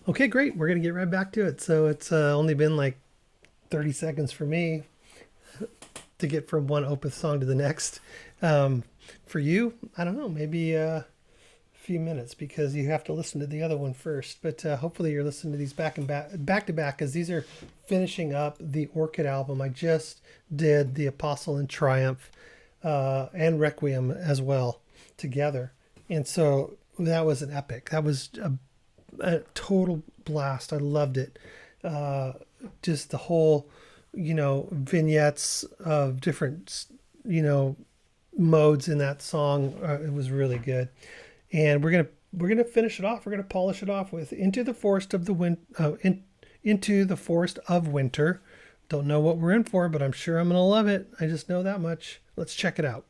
Okay, great. We're going to get right back to it. So it's only been like 30 seconds for me to get from one Opeth song to the next. Um, for you, I don't know, maybe a few minutes because you have to listen to the other one first. But hopefully you're listening to these back to back because these are finishing up the Orchid album. I just did the Apostle and Triumph and Requiem as well together, and so that was an epic. That was a total blast. I loved it. Uh, just the whole, vignettes of different, you know, modes in that song. It was really good. And we're gonna finish it off. We're gonna polish it off with Into the Forest of Winter. Don't know what we're in for, but I'm sure I'm gonna love it. I just know that much. Let's check it out.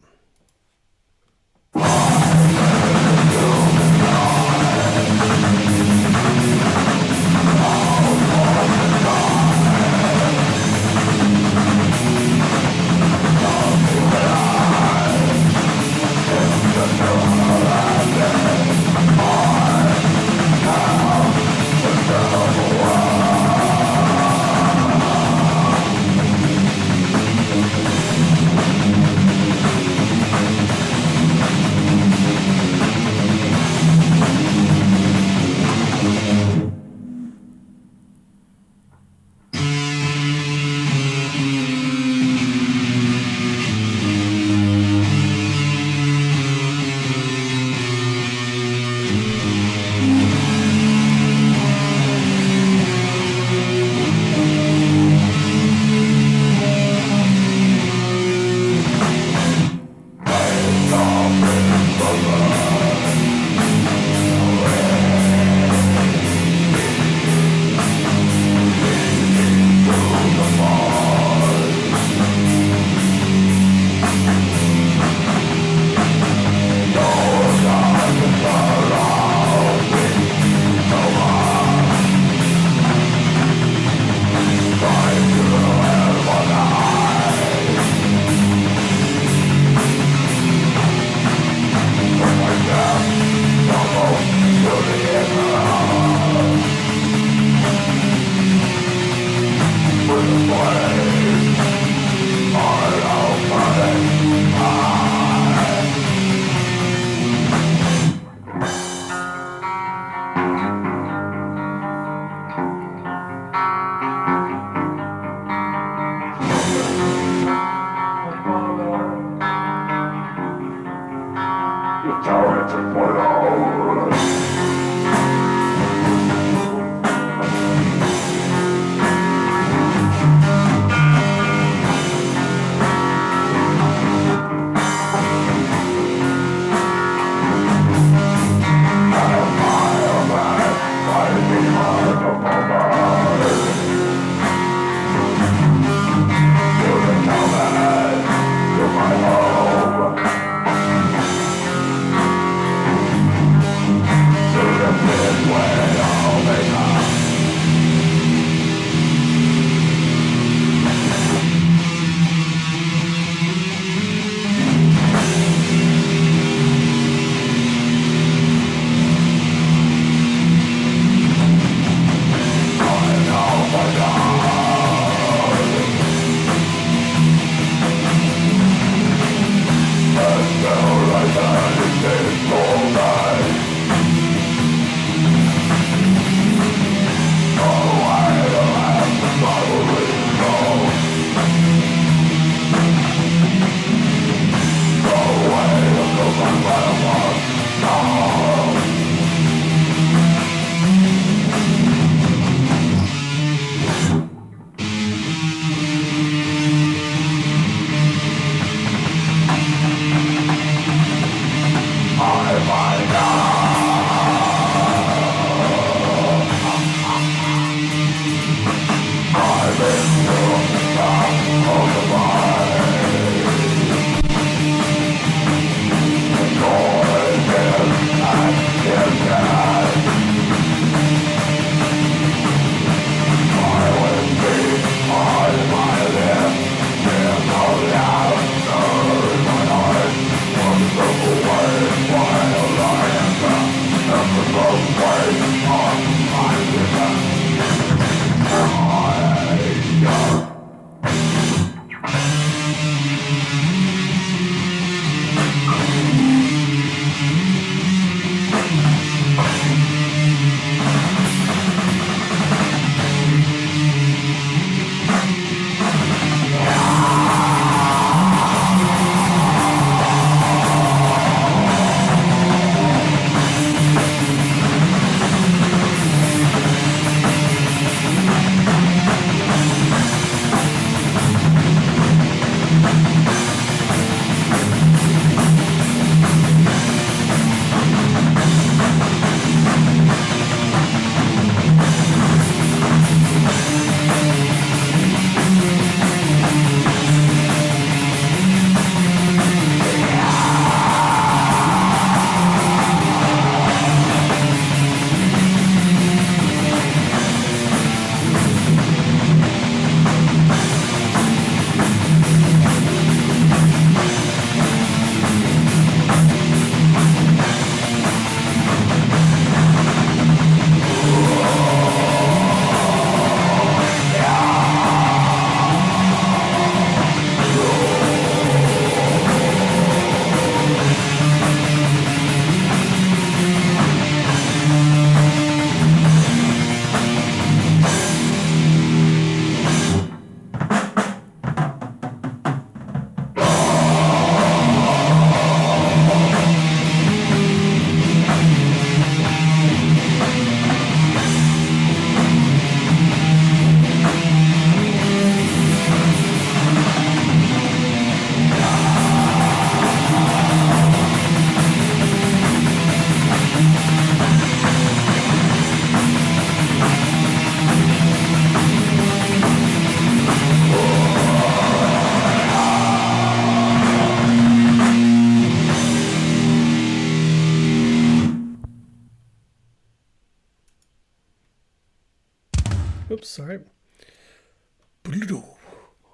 Oops, sorry.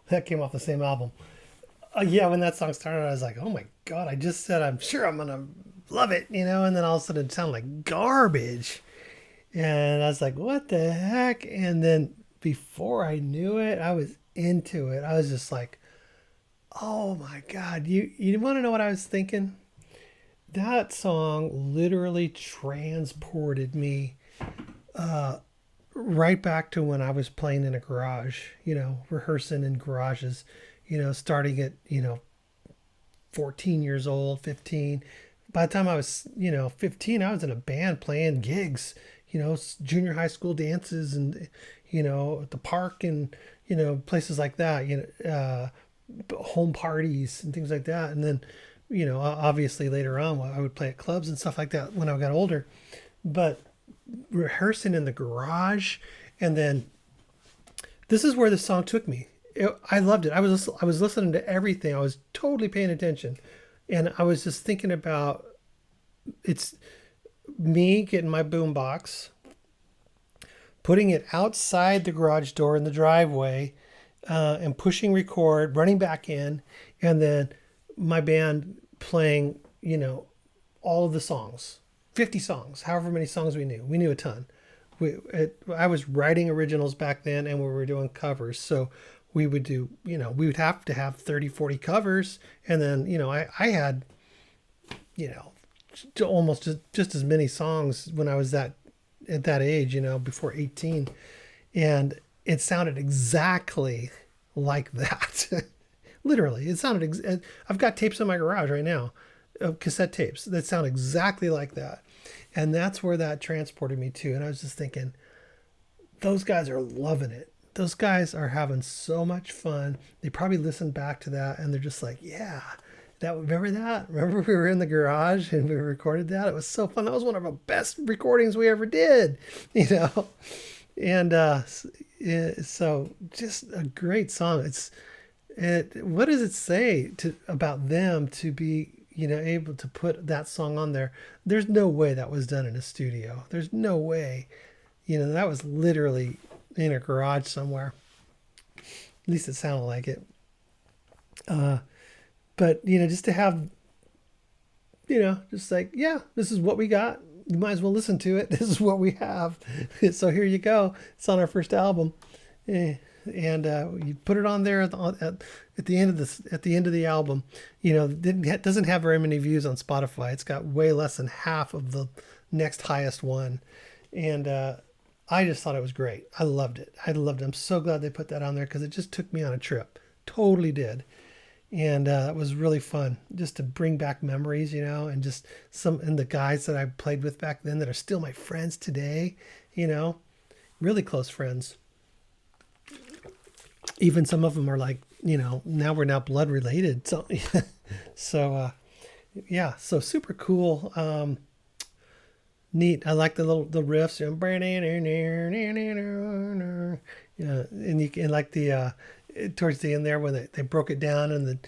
That came off the same album. Yeah, when that song started, I was like, oh my God, I just said I'm sure I'm going to love it, and then all of a sudden it sounded like garbage. And I was like, what the heck? And then before I knew it, I was into it. I was just like, oh my God, you want to know what I was thinking? That song literally transported me right back to when I was playing in a garage, rehearsing in garages, starting at, 14 years old, 15. By the time I was, 15, I was in a band playing gigs, junior high school dances and, at the park and, places like that, home parties and things like that. And then, obviously later on, I would play at clubs and stuff like that when I got older. But rehearsing in the garage, and then this is where the song took me. I loved it. I was listening to everything. I was totally paying attention, and I was just thinking about it's me getting my boombox, putting it outside the garage door in the driveway, and pushing record, running back in, and then my band playing, all of the songs, 50 songs, however many songs we knew. We knew a ton. I was writing originals back then, and we were doing covers. So we would do, we would have to have 30, 40 covers. And then, I had, almost just as many songs when I was at that age, before 18. And it sounded exactly like that. Literally, it sounded, I've got tapes in my garage right now, cassette tapes that sound exactly like that. And that's where that transported me to. And I was just thinking, those guys are loving it. Those guys are having so much fun. They probably listened back to that and they're just like, yeah, remember that? Remember we were in the garage and we recorded that? It was so fun. That was one of the best recordings we ever did, And so just a great song. What does it say about them to be, able to put that song on there? There's no way that was done in a studio. There's no way, that was literally in a garage somewhere. At least it sounded like it. But, just to have, just like, yeah, this is what we got. You might as well listen to it. This is what we have. So here you go. It's on our first album. And you put it on there at the end of the album. It doesn't have very many views on Spotify. It's got way less than half of the next highest one, and I just thought it was great. I loved it. I'm so glad they put that on there because it just took me on a trip. Totally did, and it was really fun just to bring back memories, and just and the guys that I played with back then that are still my friends today, really close friends. Even some of them are like, now we're blood related. So, yeah, so super cool. Neat. I like the riffs. Yeah, and you can like the towards the end there when they broke it down and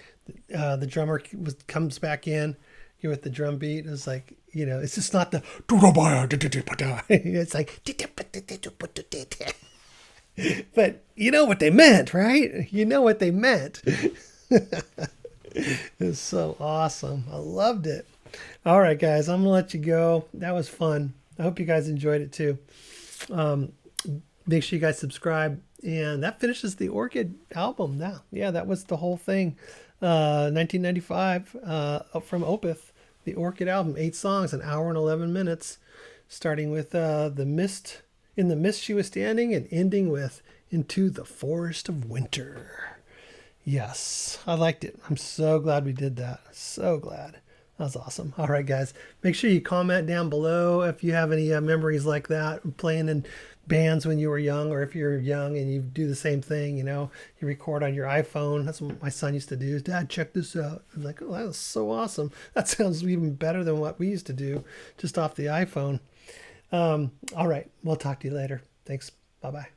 the drummer comes back in with the drum beat. It's like, it's just not the it's like. But you know what they meant, right? You know what they meant. It's so awesome. I loved it. All right, guys, I'm going to let you go. That was fun. I hope you guys enjoyed it too. Make sure you guys subscribe. And that finishes the Orchid album now. Yeah, that was the whole thing. 1995 from Opeth, the Orchid album. 8 songs, an hour and 11 minutes. Starting with The Mist. In the mist she was standing, and ending with Into the Forest of Winter. Yes, I liked it. I'm so glad we did that. So glad. That was awesome. All right, guys. Make sure you comment down below if you have any memories like that, playing in bands when you were young, or if you're young and you do the same thing, you record on your iPhone. That's what my son used to do. Dad, check this out. I'm like, oh, that was so awesome. That sounds even better than what we used to do just off the iPhone. All right. We'll talk to you later. Thanks. Bye-bye.